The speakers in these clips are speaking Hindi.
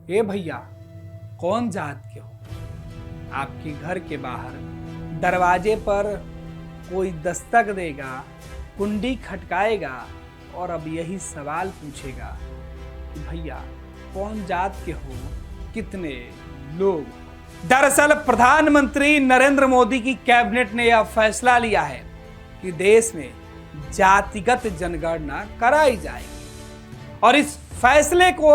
ए भैया, कौन जात के हो? आपके घर के बाहर दरवाजे पर कोई दस्तक देगा, कुंडी खटकाएगा और अब यही सवाल पूछेगा कि भैया कौन जात के हो, कितने लोग? दरअसल प्रधानमंत्री नरेंद्र मोदी की कैबिनेट ने यह फैसला लिया है कि देश में जातिगत जनगणना कराई जाएगी और इस फैसले को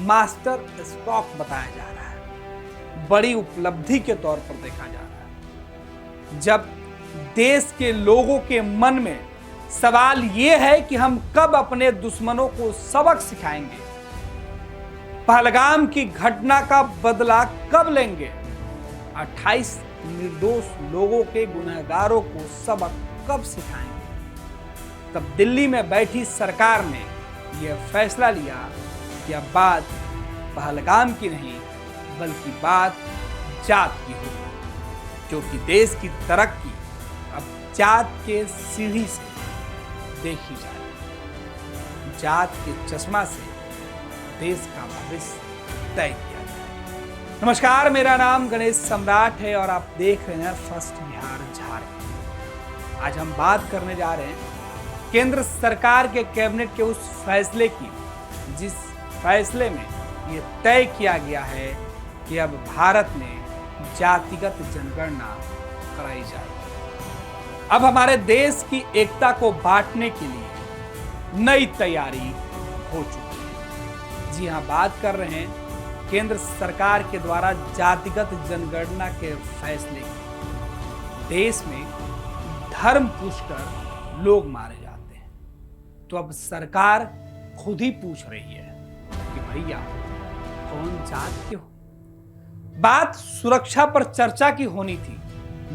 मास्टर स्ट्रोक बताया जा रहा है, बड़ी उपलब्धि के तौर पर देखा जा रहा है। जब देश के लोगों के मन में सवाल यह है कि हम कब अपने दुश्मनों को सबक सिखाएंगे, पहलगाम की घटना का बदला कब लेंगे, 28 निर्दोष लोगों के गुनहगारों को सबक कब सिखाएंगे, तब दिल्ली में बैठी सरकार ने यह फैसला लिया कि अब बात पहलगाम की नहीं बल्कि बात जात की होगी, क्योंकि देश की तरक्की अब जात के सीढ़ी से देखी जाए, जात के चश्मा से देश का भविष्य तय किया जाए। नमस्कार, मेरा नाम गणेश सम्राट है और आप देख रहे हैं फर्स्ट बिहार झारखंड। आज हम बात करने जा रहे हैं केंद्र सरकार के कैबिनेट के उस फैसले की, जिस फैसले में ये तय किया गया है कि अब भारत में जातिगत जनगणना कराई जाएगी। अब हमारे देश की एकता को बांटने के लिए नई तैयारी हो चुकी है। जी हां, बात कर रहे हैं केंद्र सरकार के द्वारा जातिगत जनगणना के फैसले की। देश में धर्म पूछकर लोग मारे जाते हैं, तो अब सरकार खुद ही पूछ रही है कि भैया कौन जात के हो? बात सुरक्षा पर चर्चा की होनी थी,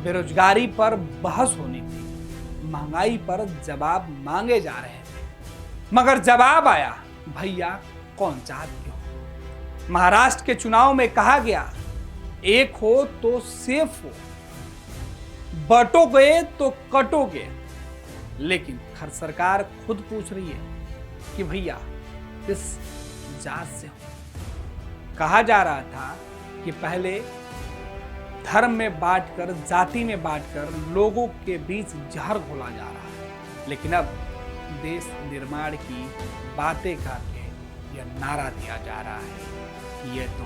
बेरोजगारी पर बहस होनी थी, महंगाई पर जवाब मांगे जा रहे थे, मगर जवाब आया भैया कौन जात के हो। महाराष्ट्र के चुनाव में कहा गया एक हो तो सेफ हो, बटोगे तो कटोगे, लेकिन खर सरकार खुद पूछ रही है कि भैया किस जात से हो। कहा जा रहा था कि पहले धर्म में बांटकर, जाति में बांटकर लोगों के बीच जहर घोला जा रहा है, लेकिन अब देश निर्माण की बातें करके यह नारा दिया जा रहा है कि यह तो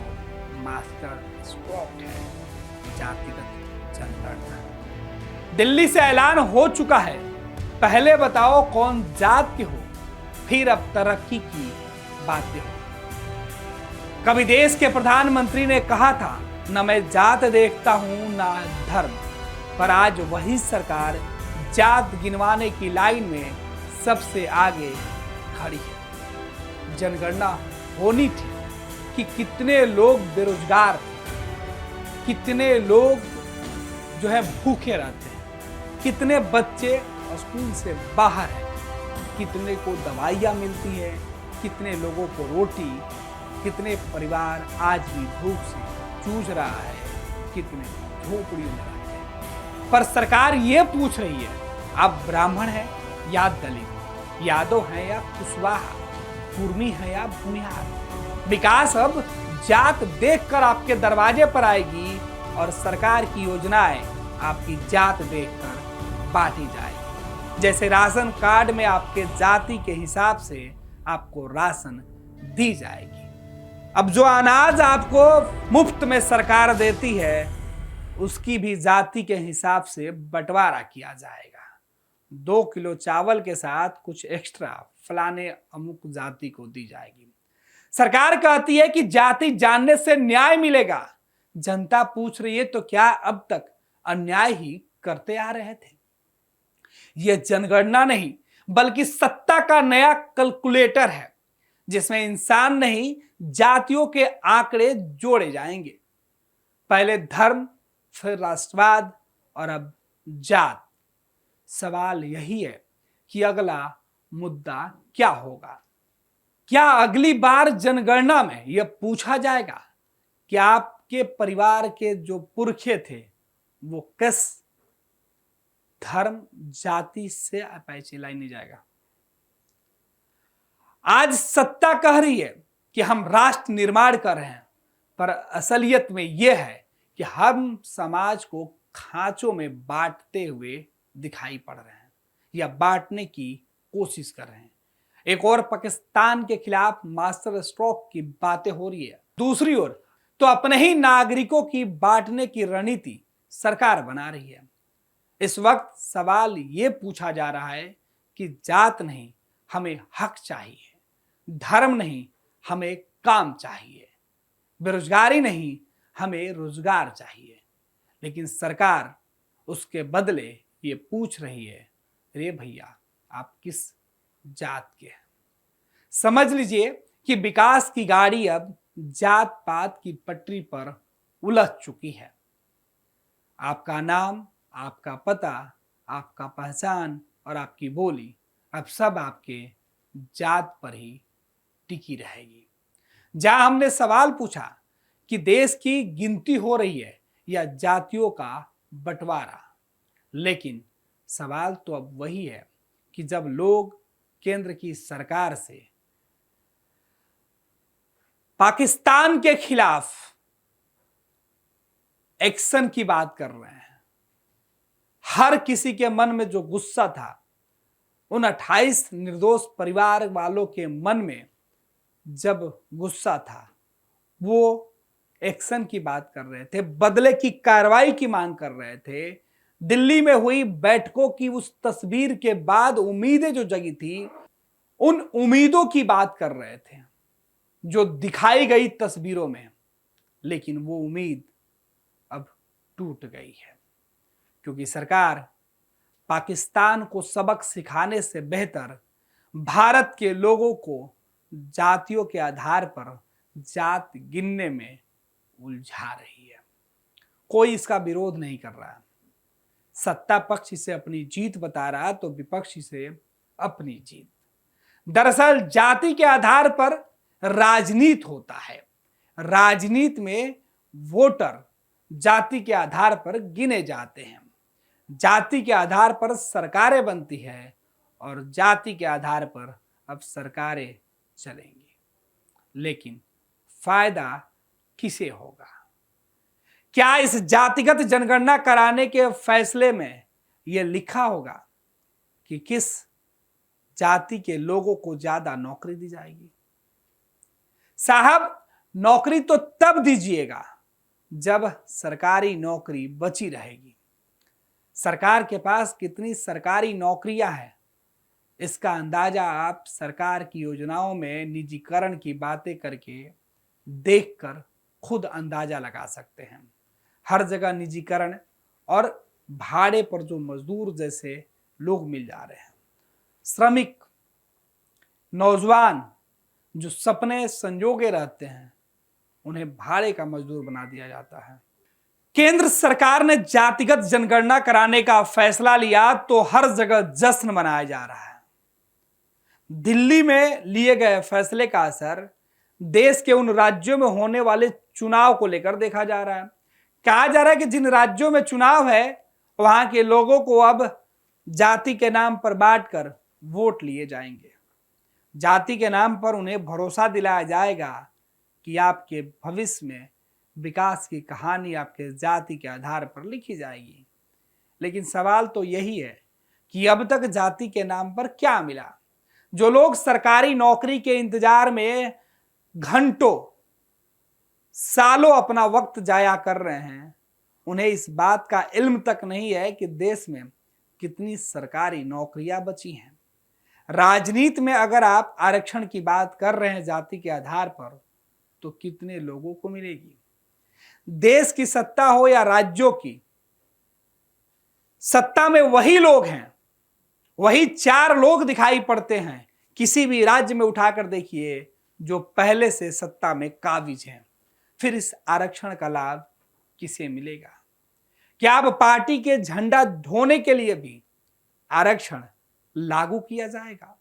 मास्टर स्ट्रोक है, जातिगत जनगणना। दिल्ली से ऐलान हो चुका है, पहले बताओ कौन जात के हो, फिर अब तरक्की की बातें हो। कभी देश के प्रधानमंत्री ने कहा था न मैं जात देखता हूं ना धर्म, पर आज वही सरकार जात गिनवाने की लाइन में सबसे आगे खड़ी है। जनगणना होनी थी कि कितने लोग बेरोजगार थे, कितने लोग जो है भूखे रहते हैं, कितने बच्चे स्कूल से बाहर हैं, कितने को दवाइयाँ मिलती है, कितने लोगों को रोटी, कितने परिवार आज भी भूख से जूझ रहा है, कितने झोपड़ियों में रहते हैं। पर सरकार ये पूछ रही है आप ब्राह्मण हैं या दलित, यादव हैं या कुशवाहा, कुर्मी है या भूमिहार। विकास अब जात देखकर आपके दरवाजे पर आएगी और सरकार की योजनाएं आपकी जात देखकर बांटी जाएगी। जैसे राशन कार्ड में आपके जाति के हिसाब से आपको राशन दी जाएगी। अब जो अनाज आपको मुफ्त में सरकार देती है, उसकी भी जाति के हिसाब से बंटवारा किया जाएगा। 2 किलो चावल के साथ कुछ एक्स्ट्रा फलाने अमुक जाति को दी जाएगी। सरकार कहती है कि जाति जानने से न्याय मिलेगा। जनता पूछ रही है तो क्या अब तक अन्याय ही करते आ रहे थे? यह जनगणना नहीं बल्कि सत्ता का नया कैलकुलेटर है, जिसमें इंसान नहीं जातियों के आंकड़े जोड़े जाएंगे। पहले धर्म, फिर राष्ट्रवाद और अब जात। सवाल यही है कि अगला मुद्दा क्या होगा? क्या अगली बार जनगणना में यह पूछा जाएगा कि आपके परिवार के जो पुरखे थे वो किस धर्म, जाति से पैसे लाई नहीं जाएगा? आज सत्ता कह रही है कि हम राष्ट्र निर्माण कर रहे हैं, पर असलियत में यह है कि हम समाज को खांचों में बांटते हुए दिखाई पड़ रहे हैं या बांटने की कोशिश कर रहे हैं। एक और पाकिस्तान के खिलाफ मास्टर स्ट्रोक की बातें हो रही है, दूसरी ओर तो अपने ही नागरिकों की बांटने की रणनीति सरकार बना रही है। इस वक्त सवाल ये पूछा जा रहा है कि जात नहीं, हमें हक चाहिए, धर्म नहीं, हमें काम चाहिए, बेरोजगारी नहीं, हमें रोजगार चाहिए। लेकिन सरकार उसके बदले ये पूछ रही है, रे भैया आप किस जात के हैं? समझ लीजिए कि विकास की गाड़ी अब जात पात की पटरी पर उलझ चुकी है। आपका नाम, आपका पता, आपका पहचान और आपकी बोली अब सब आपके जात पर ही टिकी रहेगी। जहां हमने सवाल पूछा कि देश की गिनती हो रही है या जातियों का बंटवारा, लेकिन सवाल तो अब वही है कि जब लोग केंद्र की सरकार से पाकिस्तान के खिलाफ एक्शन की बात कर रहे हैं, हर किसी के मन में जो गुस्सा था, उन 28 निर्दोष परिवार वालों के मन में जब गुस्सा था, वो एक्शन की बात कर रहे थे, बदले की कार्रवाई की मांग कर रहे थे। दिल्ली में हुई बैठकों की उस तस्वीर के बाद उम्मीदें जो जगी थी, उन उम्मीदों की बात कर रहे थे जो दिखाई गई तस्वीरों में, लेकिन वो उम्मीद अब टूट गई है, क्योंकि सरकार पाकिस्तान को सबक सिखाने से बेहतर भारत के लोगों को जातियों के आधार पर जात गिनने में उलझा रही है। कोई इसका विरोध नहीं कर रहा। सत्ता पक्ष इसे अपनी जीत बता रहा तो विपक्ष इसे अपनी जीत। दरअसल जाति के आधार पर राजनीति होता है। राजनीति में वोटर जाति के आधार पर गिने जाते हैं, जाति के आधार पर सरकारें बनती है और जाति के आधार पर अब सरकारें चलेंगी। लेकिन फायदा किसे होगा? क्या इस जातिगत जनगणना कराने के फैसले में यह लिखा होगा कि किस जाति के लोगों को ज्यादा नौकरी दी जाएगी? साहब, नौकरी तो तब दीजिएगा जब सरकारी नौकरी बची रहेगी। सरकार के पास कितनी सरकारी नौकरियां हैं, इसका अंदाजा आप सरकार की योजनाओं में निजीकरण की बातें करके देखकर खुद अंदाजा लगा सकते हैं। हर जगह निजीकरण और भाड़े पर जो मजदूर जैसे लोग मिल जा रहे हैं, श्रमिक, नौजवान जो सपने संजोगे रहते हैं, उन्हें भाड़े का मजदूर बना दिया जाता है। केंद्र सरकार ने जातिगत जनगणना कराने का फैसला लिया तो हर जगह जश्न मनाया जा रहा है। दिल्ली में लिए गए फैसले का असर देश के उन राज्यों में होने वाले चुनाव को लेकर देखा जा रहा है। कहा जा रहा है कि जिन राज्यों में चुनाव है, वहां के लोगों को अब जाति के नाम पर बांटकर वोट लिए जाएंगे। जाति के नाम पर उन्हें भरोसा दिलाया जाएगा कि आपके भविष्य में विकास की कहानी आपके जाति के आधार पर लिखी जाएगी। लेकिन सवाल तो यही है कि अब तक जाति के नाम पर क्या मिला? जो लोग सरकारी नौकरी के इंतजार में घंटों, सालों अपना वक्त जाया कर रहे हैं, उन्हें इस बात का इल्म तक नहीं है कि देश में कितनी सरकारी नौकरियां बची हैं। राजनीति में अगर आप आरक्षण की बात कर रहे हैं जाति के आधार पर, तो कितने लोगों को मिलेगी? देश की सत्ता हो या राज्यों की, सत्ता में वही लोग हैं, वही 4 लोग दिखाई पड़ते हैं किसी भी राज्य में उठाकर देखिए जो पहले से सत्ता में काबिज हैं। फिर इस आरक्षण का लाभ किसे मिलेगा? क्या अब पार्टी के झंडा ढोने के लिए भी आरक्षण लागू किया जाएगा?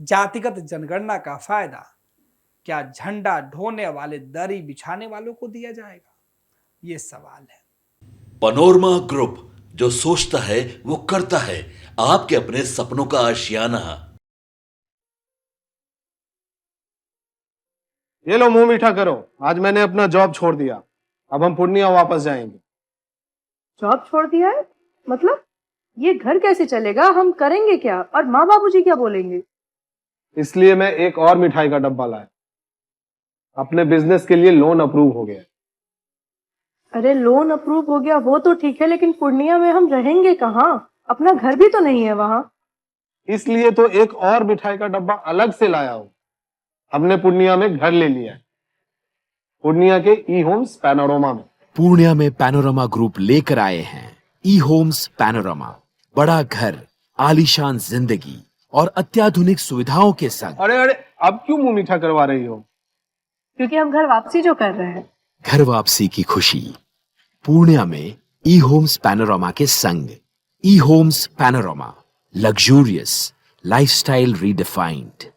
जातिगत जनगणना का फायदा क्या झंडा ढोने वाले, दरी बिछाने वालों को दिया जाएगा? ये सवाल है। पनोरमा ग्रुप, जो सोचता है वो करता है। आपके अपने सपनों का आशियाना। ये लो मुंह मीठा करो, आज मैंने अपना जॉब छोड़ दिया, अब हम पूर्णिया वापस जाएंगे। जॉब छोड़ दिया है? मतलब ये घर कैसे चलेगा? हम करेंगे क्या? और माँ बाबूजी क्या बोलेंगे? इसलिए मैं एक और मिठाई का डब्बा लाया। अपने बिजनेस के लिए लोन अप्रूव हो गया। अरे लोन अप्रूव हो गया वो तो ठीक है, लेकिन पूर्णिया में हम रहेंगे कहाँ? अपना घर भी तो नहीं है वहाँ। इसलिए तो एक और मिठाई का डब्बा अलग से लाया हूं। हमने पूर्णिया में घर ले लिया है, पूर्णिया के ई होम्स पैनोरमा में। पूर्णिया में पैनोरमा ग्रुप लेकर आए हैं ई होम्स पैनोरमा, बड़ा घर, आलीशान जिंदगी और अत्याधुनिक सुविधाओं के संग। अरे अरे, अब क्यों मुंह मीठा करवा रही हो? क्योंकि हम घर वापसी जो कर रहे हैं। घर वापसी की खुशी पूर्णिया में ई होम्स पैनोरमा के संग। E homes panorama, luxurious lifestyle redefined.